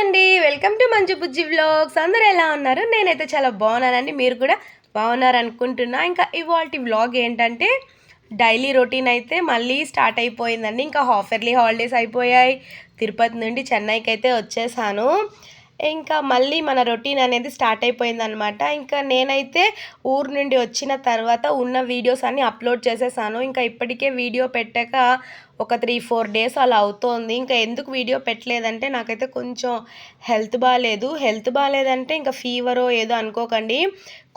అండి. Welcome to Manju Bujji vlogs. అందరూ ఎలా ఉన్నారు? నేనైతే చాలా బాగున్నానండి. మీరు కూడా బాగున్నారనుకుంటున్నా. ఇంకా ఇవాల్టి వ్లాగ్ ఏంటంటే డైలీ రొటీన్ అయితే మళ్ళీ స్టార్ట్ అయిపోయిందండి. ఇంకా హాఫ్ ఇయర్లీ హాలిడేస్ అయిపోయాయి. తిరుపతి నుండి చెన్నైకి అయితే వచ్చేసాను. ఇంకా మళ్ళీ మన రొటీన్ అనేది స్టార్ట్ అయిపోయిందనమాట. ఇంకా నేనైతే ఊరు నుండి వచ్చిన తర్వాత ఉన్న వీడియోస్ అన్నీ అప్లోడ్ చేసేసాను. ఇంకా ఇప్పటికే వీడియో పెట్టాక ఒక 3-4 డేస్ అలా అవుతోంది. ఇంకా ఎందుకు వీడియో పెట్టలేదంటే నాకైతే కొంచెం హెల్త్ బాగాలేదంటే ఇంకా ఫీవరో ఏదో అనుకోకండి.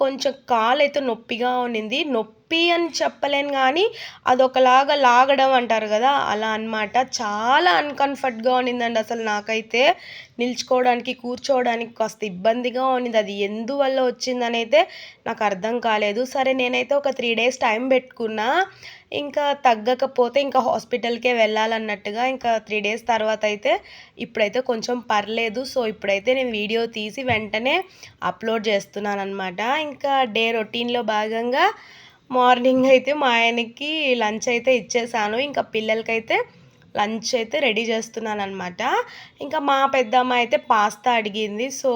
కొంచెం కాలైతే నొప్పిగా ఉన్నింది. నొప్పి అని చెప్పలేను కానీ అదొకలాగా లాగడం అంటారు కదా, అలా అనమాట. చాలా అన్‌కంఫర్ట్‌గా ఉన్నిందండి అసలు నాకైతే. నిల్చుకోవడానికి, కూర్చోవడానికి కాస్త ఇబ్బందిగా ఉన్నింది. అది ఎందువల్ల వచ్చిందనైతే నాకు అర్థం కాలేదు. సరే నేనైతే ఒక 3 డేస్ టైం పెట్టుకున్నా. ఇంకా తగ్గకపోతే ఇంకా హాస్పిటల్‌కే వెళ్ళాలన్నట్టుగా. ఇంకా 3 డేస్ తర్వాత అయితే ఇప్పుడైతే కొంచెం పర్లేదు. సో, ఇప్పుడైతే నేను వీడియో తీసి వెంటనే అప్లోడ్ చేస్తున్నాననమాట. ఇంకా డే రొటీన్‌లో భాగంగా మార్నింగ్ అయితే మా ఆయనకి లంచ్ అయితే ఇచ్చేసాను. ఇంకా పిల్లలకైతే లంచ్ అయితే రెడీ చేస్తున్నాననమాట. ఇంకా మా పెద్దమ్మ అయితే పాస్తా అడిగింది. సో,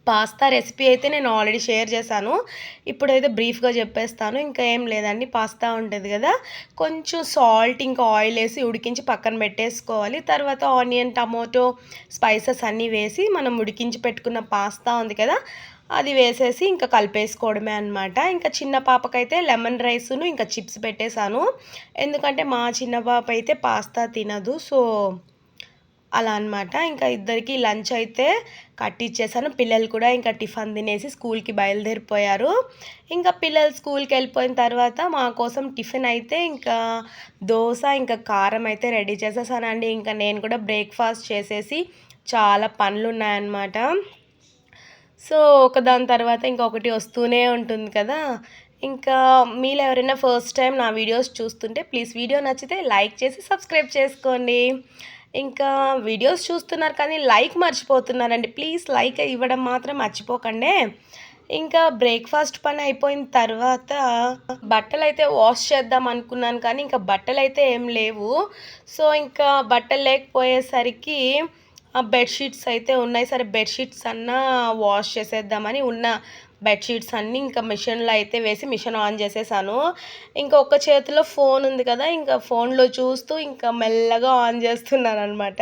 పాస్తా రెసిపీ అయితే నేను ఆల్రెడీ షేర్ చేశాను. ఇప్పుడైతే బ్రీఫ్‌గా చెప్పేస్తాను. ఇంకా ఏం లేదండి, పాస్తా ఉంటది కదా, కొంచెం సాల్ట్ ఇంకా ఆయిల్ వేసి ఉడికించి పక్కన పెట్టేసుకోవాలి. తర్వాత ఆనియన్, టమోటో, స్పైసెస్ అన్నీ వేసి మనం ఉడికించి పెట్టుకున్న పాస్తా ఉంది కదా, అది వేసేసి ఇంకా కలిపేసుకోవడమే అనమాట. ఇంకా చిన్న పాపకైతే లెమన్ రైసును ఇంకా చిప్స్ పెట్టేశాను. ఎందుకంటే మా చిన్న పాప అయితే పాస్తా తినదు. సో, అలా అనమాట. ఇంకా ఇద్దరికి లంచ్ అయితే కట్టిచ్చేసాను. పిల్లలు కూడా ఇంకా టిఫిన్ తినేసి స్కూల్‌కి బయలుదేరిపోయారు. ఇంకా పిల్లలు స్కూల్‌కి వెళ్ళిపోయిన తర్వాత మా కోసం టిఫిన్ అయితే ఇంకా దోస, ఇంకా కారం అయితే రెడీ చేసేసానండి. ఇంకా నేను కూడా బ్రేక్‌ఫాస్ట్ చేసేసి చాలా పనులున్నాయన్నమాట. సో, ఒకదాని తర్వాత ఇంకొకటి వస్తూనే ఉంటుంది కదా. ఇంకా మీలో ఎవరైనా ఫస్ట్ టైం నా వీడియోస్ చూస్తుంటే ప్లీజ్ వీడియో నచ్చితే లైక్ చేసి సబ్స్క్రైబ్ చేసుకోండి. ఇంకా వీడియోస్ చూస్తున్నారు కానీ లైక్ మర్చిపోతున్నారండి. ప్లీజ్ లైక్ ఇవ్వడం మాత్రం మర్చిపోకండి. ఇంకా బ్రేక్‌ఫాస్ట్ పని అయిపోయిన తర్వాత బట్టలైతే వాష్ చేద్దాం అనుకున్నాను కానీ ఇంకా బట్టలైతే ఏం లేవు. సో, ఇంకా బట్టలు లేకపోయేసరికి బెడ్‌షీట్స్ అయితే ఉన్నాయి. సరే బెడ్‌షీట్స్ అన్నా వాష్ చేసేద్దామని ఉన్న బెడ్‌షీట్స్ అన్నీ ఇంకా మిషన్‌లో అయితే వేసి మిషన్ ఆన్ చేసేసాను. ఇంకా ఒక చేతిలో ఫోన్ ఉంది కదా, ఇంకా ఫోన్‌లో చూస్తూ ఇంకా మెల్లగా ఆన్ చేస్తున్నాననమాట.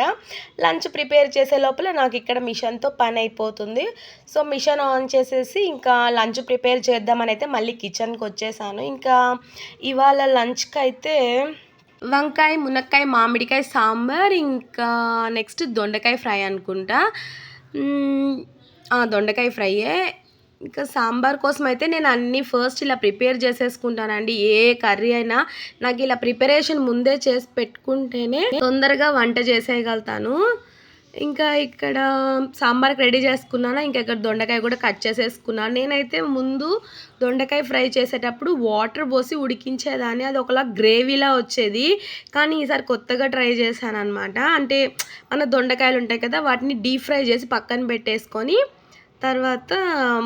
లంచ్ ప్రిపేర్ చేసే లోపల నాకు ఇక్కడ మిషన్‌తో పని అయిపోతుంది. సో, మిషన్ ఆన్ చేసేసి ఇంకా లంచ్ ప్రిపేర్ చేద్దామని అయితే మళ్ళీ కిచెన్‌కి వచ్చేసాను. ఇంకా ఇవాళ లంచ్‌కైతే వంకాయ, మునక్కాయ, మామిడికాయ సాంబార్, ఇంకా నెక్స్ట్ దొండకాయ ఫ్రై అనుకుంటా. దొండకాయ ఫ్రైయే. ఇంకా సాంబార్ కోసం అయితే నేను అన్నీ ఫస్ట్ ఇలా ప్రిపేర్ చేసేసుకుంటానండి. ఏ కర్రీ అయినా నాకు ఇలా ప్రిపరేషన్ ముందే చేసి పెట్టుకుంటేనే తొందరగా వంట చేసేయగలుగుతాను. ఇంకా ఇక్కడ సాంబార్కి రెడీ చేసుకున్నాను. ఇంకా ఇక్కడ దొండకాయ కూడా కట్ చేసేసుకున్నాను. నేనైతే ముందు దొండకాయ ఫ్రై చేసేటప్పుడు వాటర్ పోసి ఉడికించేదాన్ని. అది ఒకలా గ్రేవీలా వచ్చేది. కానీ ఈసారి కొత్తగా ట్రై చేశాననమాట. అంటే మన దొండకాయలు ఉంటాయి కదా, వాటిని డీప్ ఫ్రై చేసి పక్కన పెట్టేసుకొని తర్వాత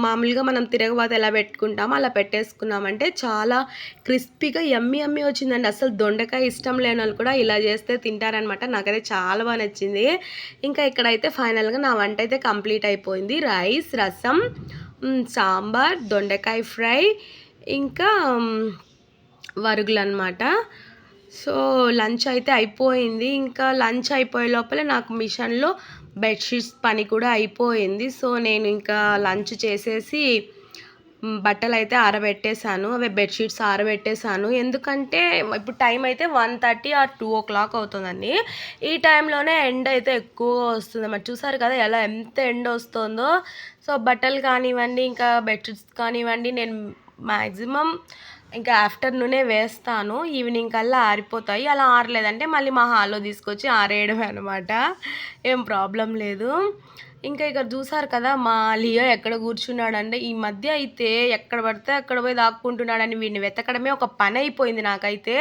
మామూలుగా మనం తిరగబాత ఎలా పెట్టుకుంటామో అలా పెట్టేసుకున్నామంటే చాలా క్రిస్పీగా యమ్మీ యమ్మీ వచ్చిందండి. అసలు దొండకాయ ఇష్టం లేని వాళ్ళు కూడా ఇలా చేస్తే తింటారనమాట. నాకైతే చాలా బాగా నచ్చింది. ఇంకా ఇక్కడైతే ఫైనల్గా నా వంట అయితే కంప్లీట్ అయిపోయింది. రైస్, రసం, సాంబార్, దొండకాయ ఫ్రై, ఇంకా వరుగులు అనమాట. సో, లంచ్ అయితే అయిపోయింది. ఇంకా లంచ్ అయిపోయే లోపల నాకు మిషన్‌లో బెడ్‌షీట్స్ పని కూడా అయిపోయింది. సో, నేను ఇంకా లంచ్ చేసేసి బట్టలైతే ఆరబెట్టేశాను. అవి బెడ్‌షీట్స్ ఆరబెట్టేశాను. ఎందుకంటే ఇప్పుడు టైం అయితే 1:30 ఆర్ 2:00 అవుతుందండి. ఈ టైంలోనే ఎండ అయితే ఎక్కువగా వస్తుంది. మరి చూసారు కదా ఎలా ఎంత ఎండ వస్తుందో. సో, బట్టలు కానివ్వండి, ఇంకా బెడ్‌షీట్స్ కానివ్వండి, నేను మ్యాక్సిమం ఇంకా ఆఫ్టర్‌నూనే వేస్తాను. ఈవినింగ్ కల్లా ఆరిపోతాయి. అలా ఆరలేదంటే మళ్ళీ మా హాల్‌లో తీసుకొచ్చి ఆరేయడమే అనమాట. ఏం ప్రాబ్లం లేదు. ఇంకా ఇక్కడ చూసారు కదా మా లియో ఎక్కడ కూర్చున్నాడంటే, ఈ మధ్య అయితే ఎక్కడ పడితే అక్కడ పోయి దాక్కుంటున్నాడని వీడిని వెతకడమే ఒక పని అయిపోయింది నాకైతే.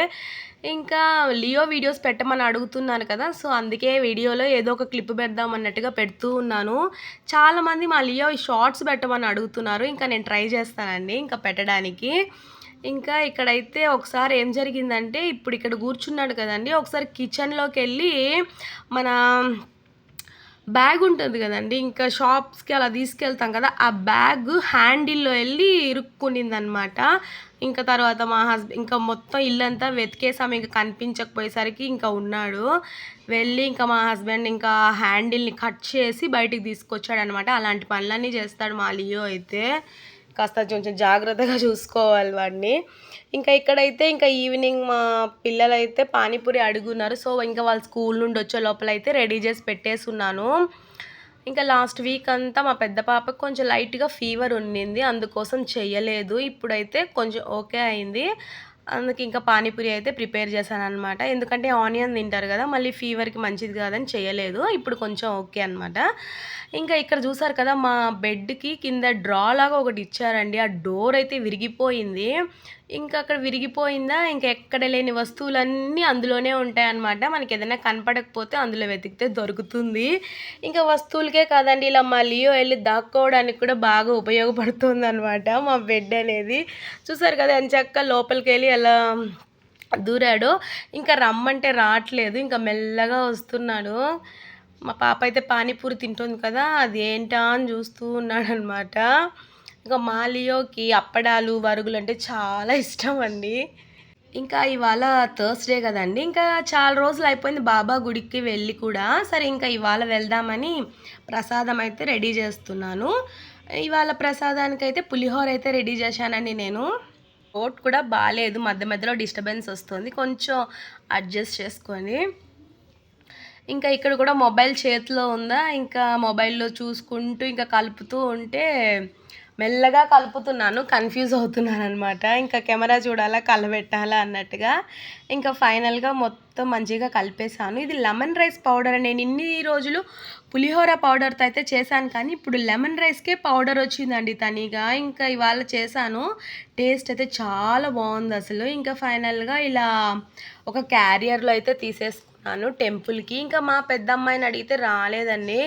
ఇంకా లియో వీడియోస్ పెట్టమని అడుగుతున్నారు కదా, సో అందుకే వీడియోలో ఏదో ఒక క్లిప్ పెడదాం అన్నట్టుగా పెడుతూ ఉన్నాను. చాలామంది మా లియో షార్ట్స్ పెట్టమని అడుగుతున్నారు. ఇంకా నేను ట్రై చేస్తానండి ఇంకా పెట్టడానికి. ఇంకా ఇక్కడైతే ఒకసారి ఏం జరిగిందంటే, ఇప్పుడు ఇక్కడ కూర్చున్నాడు కదండీ, ఒకసారి కిచెన్‌లోకెళ్ళి మన బ్యాగ్ ఉంటుంది కదండీ! ఇంకా షాప్స్‌కి అలా తీసుకెళ్తాం కదా! ఆ బ్యాగ్ హ్యాండిల్‌లో ఎళ్లి ఇరుక్కునిందనమాట. ఇంకా తర్వాత ఇంకా మొత్తం ఇల్లంతా వెతికేసాం. ఇంక కనిపించకపోయేసరికి ఇంకా ఉన్నాడు. వెళ్ళి ఇంకా మా హస్బెండ్ ఇంకా హ్యాండిల్‌ని కట్ చేసి బయటికి తీసుకొచ్చాడనమాట. అలాంటి పనులన్నీ చేస్తాడు మా లియో అయితే. కాస్త కొంచెం జాగ్రత్తగా చూసుకోవాలి వాడిని. ఇంకా ఇక్కడైతే ఇంకా ఈవినింగ్ మా పిల్లలైతే పానీపూరి అడుగున్నారు. సో, ఇంకా వాళ్ళు స్కూల్ నుండి వచ్చే లోపలైతే రెడీ చేసి పెట్టేసున్నాను. ఇంకా లాస్ట్ వీక్ అంతా మా పెద్ద పాపకి కొంచెం లైట్‌గా ఫీవర్ ఉండింది. అందుకోసం చెయ్యలేదు. ఇప్పుడైతే కొంచెం ఓకే అయింది. అందుకే ఇంకా పానీపూరి అయితే ప్రిపేర్ చేశాననమాట. ఎందుకంటే ఆనియన్ తింటారు కదా! మళ్ళీ ఫీవర్‌కి మంచిది కాదని చేయలేదు. ఇప్పుడు కొంచెం ఓకే అనమాట. ఇంకా ఇక్కడ చూసారు కదా! మా బెడ్‌కి కింద డ్రా లాగా ఒకటి ఇచ్చారండి. ఆ డోర్ అయితే విరిగిపోయింది. ఇంకా అక్కడ విరిగిపోయిందా, ఇంకా ఎక్కడ లేని వస్తువులన్నీ అందులోనే ఉంటాయన్నమాట. మనకేదైనా కనపడకపోతే అందులో వెతికితే దొరుకుతుంది. ఇంకా వస్తువులకే కాదండి, ఇలా మా లియో ఎళ్లి దాక్కోవడానికి కూడా బాగా ఉపయోగపడుతుందనమాట మా బెడ్ అనేది. చూసారు కదా ఎంచక్కా లోపలికెళ్ళి ఎలా దూరాడో. ఇంకా రమ్మంటే రాట్లేదు. ఇంకా మెల్లగా వస్తున్నాడు. మా పాప అయితే పానీపూరి తింటుంది కదా! అదేంటా అని చూస్తూ ఉన్నాడనమాట. ఇంకా మా లియోకి అప్పడాలు, వరుగులంటే చాలా ఇష్టమండి. ఇంకా ఇవాళ థర్స్‌డే గదండీ! ఇంకా చాలా రోజులయిపోయింది బాబా గుడికి వెళ్ళి కూడా. సరే ఇంకా ఇవాళ వెళ్దామని ప్రసాదం అయితే రెడీ జేస్తున్నాను. ఇవాళ ప్రసాదానికైతే పులిహోర అయితే రెడీ జేశానండి నేను. థ్రోట్ కూడా బాలేదు. మధ్య మధ్యలో డిస్టర్బెన్స్ ఒస్తుంది. కొంచెం అడ్జస్ట్ చేసుకోండి. ఇంకా ఇక్కడ కూడా మొబైల్ చేతిలో ఉందా, ఇంకా మొబైల్‌లో చూసుకుంటూ ఇంకా కలుపుతూ ఉంటే మెల్లగా కలుపుతున్నాను. కన్‌ఫ్యూజ్ అవుతున్నాననమాట. ఇంకా కెమెరా చూడాలా, కలబెట్టాలా అన్నట్టుగా. ఇంకా ఫైనల్‌గా మొత్తం మంచిగా కలిపేసాను. ఇది లెమన్ రైస్ పౌడర్. నేను ఇన్ని రోజులు పులిహోర పౌడర్‌తో అయితే చేశాను కానీ, ఇప్పుడు లెమన్ రైస్‌కే పౌడర్ వచ్చిందండి తనీగా. ఇంకా ఇవాళ చేశాను. టేస్ట్ అయితే చాలా బావుందసలు. ఇంకా ఫైనల్‌గా ఇలా ఒక క్యారియర్‌లో అయితే తీసేసుకున్నాను టెంపుల్‌కి. ఇంకా మా పెద్దమ్మాయిని అడిగితే రాలేదండి.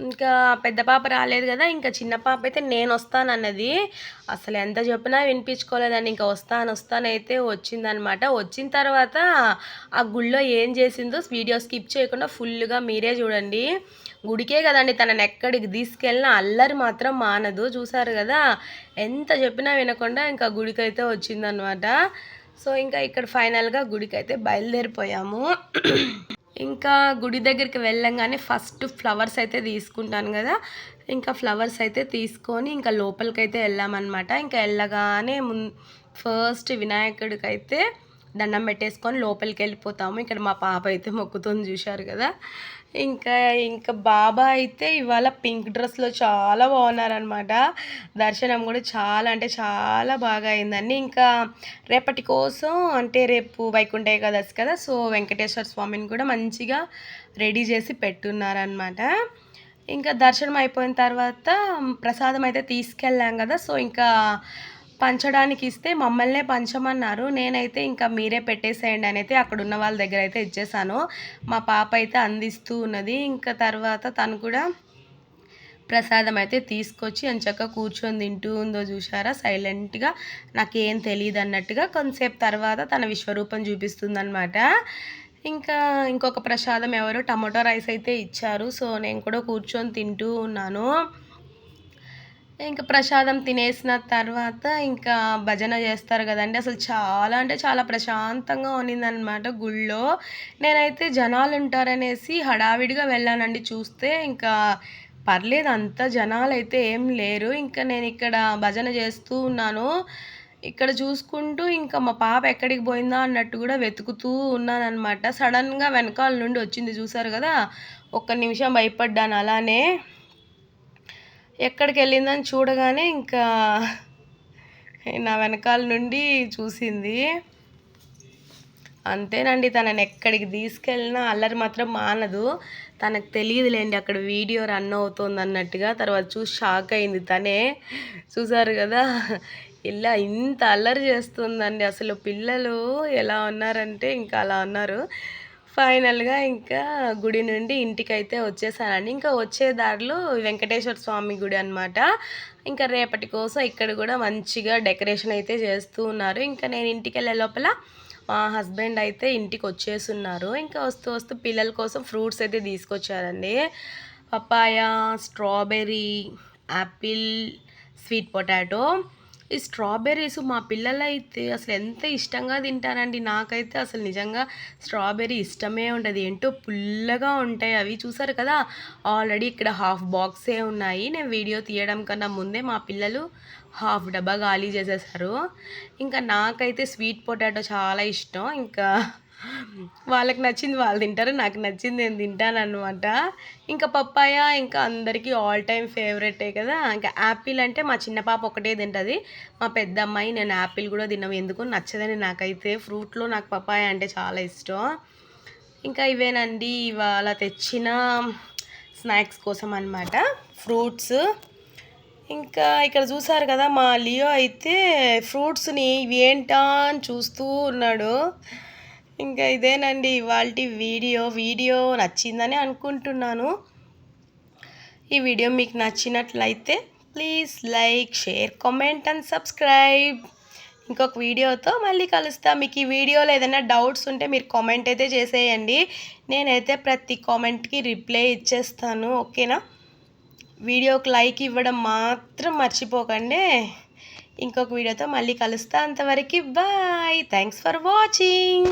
ఇంకా పెద్ద పాప రాలేదు గదా! ఇంకా చిన్న పాప అయితే నేనొస్తానన్నది. అసలు ఎంత చెప్పినా వినిపించుకోలేదండి. ఇంకా వస్తానైతే వచ్చిందనమాట. వచ్చిన తర్వాత ఆ గుళ్ళో ఏం చేసిందో వీడియో స్కిప్ చేయకుండా ఫుల్‌గా మీరే చూడండి. గుడికే కదండీ తననెక్కడికి తీసుకెళ్ళినా అల్లరి మాత్రం మానదు. చూసారు గదా! ఎంత చెప్పినా వినకుండా ఇంకా గుడికైతే వచ్చిందనమాట. సో, ఇంకా ఇక్కడ ఫైనల్‌గా గుడికైతే బయలుదేరిపోయాము. ఇంకా గుడి దగ్గరికి వెళ్ళంగానే ఫస్ట్ ఫ్లవర్స్ అయితే తీసుకుంటాను గదా! ఇంకా ఫ్లవర్స్ అయితే తీసుకొని ఇంకా లోపలికైతే వెళ్ళామనమాట. ఇంకా వెళ్ళగానే ఫస్ట్ వినాయకుడికైతే దండం పెట్టేసుకొని లోపలికెళ్ళిపోతాము. ఇక్కడ మా పాప అయితే మొక్కుతుంది చూశారు కదా! ఇంకా ఇంకా బాబా అయితే ఇవాళ పింక్ డ్రెస్‌లో చాలా బాగున్నారనమాట. దర్శనం కూడా చాలా అంటే చాలా బాగా అయిందండి. ఇంకా రేపటి కోసం అంటే రేపు వైకుంఠ ఏకాదశి కదా! సో, వెంకటేశ్వర స్వామిని కూడా మంచిగా రెడీ చేసి పెట్టున్నారనమాట. ఇంకా దర్శనం అయిపోయిన తర్వాత ప్రసాదం అయితే తీసుకెళ్ళాం కదా! సో, ఇంకా పంచడానికి ఇస్తే మమ్మల్నే పంచమన్నారు. నేనైతే ఇంకా మీరే పెట్టేసేయండి అనైతే అక్కడున్న వాళ్ళ దగ్గర అయితే ఇచ్చేసాను. మా పాప అయితే అందిస్తూ ఉన్నది. ఇంకా తర్వాత తను కూడా ప్రసాదం అయితే తీసుకొచ్చి ఎంచక్కా కూర్చొని తింటూ ఉందో చూశారా సైలెంట్‌గా. నాకేం తెలీదన్నట్టుగా. కొంతసేపు తర్వాత తన విశ్వరూపం చూపిస్తుందనమాట. ఇంకా ఇంకొక ప్రసాదం ఎవరో టమాటో రైస్ అయితే ఇచ్చారు. సో, నేను కూడా కూర్చొని తింటూ ఉన్నాను. ఇంకా ప్రసాదం తినేసిన తర్వాత ఇంకా భజన చేస్తారు కదండీ! అసలు చాలా అంటే చాలా ప్రశాంతంగా ఉన్నిందనమాట గుళ్ళో. నేనైతే జనాలుంటారనేసి హడావిడిగా వెళ్ళానండి. చూస్తే ఇంకా పర్లేదు అంత జనాలైతే ఏం లేరు. ఇంకా నేనిక్కడ భజన చేస్తూ ఉన్నాను. ఇక్కడ చూసుకుంటూ ఇంకా మా పాప ఎక్కడికి పోయిందా అన్నట్టు కూడా వెతుకుతూ ఉన్నాననమాట. సడన్‌గా వెనకాల నుండి వచ్చింది చూసారు కదా! ఒక్క నిమిషం భయపడ్డాను అలానే. ఎక్కడికెళ్ళిందని చూడగానే ఇంకా నా వెనకాల నుండి చూసింది. అంతేనండి, తనని ఎక్కడికి తీసుకెళ్ళినా అల్లరి మాత్రం మానదు. తనకు తెలియదులేండి అక్కడ వీడియో రన్ అవుతోందన్నట్టుగా. తర్వాత చూసి షాక్ అయింది తనే. చూసారు కదా! ఇలా ఇంత అల్లరి చేస్తుందండి. అసలు పిల్లలు ఎలా ఉన్నారంటే ఇంకా అలా ఉన్నారు. ఫైనల్‌గా ఇంకా గుడి నుండి ఇంటికైతే వచ్చేసానండి. ఇంకా వచ్చే దారిలో వెంకటేశ్వర స్వామి గుడి అనమాట. ఇంకా రేపటి కోసం ఇక్కడ కూడా మంచిగా డెకరేషన్ అయితే చేస్తూ ఉన్నారు. ఇంకా నేను ఇంటికెళ్ళే లోపల మా హస్బెండ్ అయితే ఇంటికి వచ్చేసున్నారు. ఇంకా వస్తూ వస్తూ పిల్లల కోసం ఫ్రూట్స్ అయితే తీసుకొచ్చారండి. Papaya, strawberry, apple, sweet potato. ఈ స్ట్రాబెర్రీస్ మా పిల్లలైతే అసలు ఎంత ఇష్టంగా తింటారండి. నాకైతే అసలు నిజంగా స్ట్రాబెర్రీ ఇష్టమే ఉండదు. ఏంటో పుల్లగా ఉంటాయి అవి. చూసారు కదా, ఆల్రెడీ ఇక్కడ హాఫ్ బాక్సే ఉన్నాయి. నేను వీడియో తీయడం కన్నా ముందే మా పిల్లలు హాఫ్ డబ్బా ఖాళీ చేసేసారు. ఇంకా నాకైతే స్వీట్ పొటాటో చాలా ఇష్టం. ఇంకా వాళ్ళకి నచ్చింది వాళ్ళు తింటారు, నాకు నచ్చింది నేను తింటానన్నమాట. ఇంకా పప్పాయ ఇంకా అందరికీ ఆల్ టైమ్ ఫేవరెటే కదా. ఇంకా యాపిల్ అంటే మా చిన్న పాప ఒకటే తింటుంది. మా పెద్ద అమ్మాయి నేను యాపిల్ కూడా తినవు, ఎందుకు నచ్చదని నాకైతే. ఫ్రూట్లో నాకు పప్పాయ అంటే చాలా ఇష్టం. ఇంకా ఇవేనండి ఇవాళ తెచ్చిన స్నాక్స్ కోసం అన్నమాట, ఫ్రూట్స్. ఇంకా ఇక్కడ చూసారు కదా, మా లియో అయితే ఫ్రూట్స్ని ఇవి ఏంటా అని చూస్తూ ఉన్నాడు. ఇంకా ఇదేనండి ఇవాల్టి వీడియో నచ్చిందని అనుకుంటున్నాను. ఈ వీడియో మీకు నచ్చినట్లయితే please like, share, comment and subscribe. ఇంకొక వీడియోతో మళ్ళీ కలుస్తా. మీకు ఈ వీడియోలో ఏదైనా డౌట్స్ ఉంటే మీరు కామెంట్ అయితే చేసేయండి. నేనైతే ప్రతి కామెంట్కి రిప్లై ఇచ్చేస్తాను, ఓకేనా. వీడియోకి లైక్ ఇవ్వడం మాత్రం మర్చిపోకండి. ఇంకొక వీడియోతో మళ్ళీ కలుస్తా. అంతవరకు బాయ్. Thanks for watching.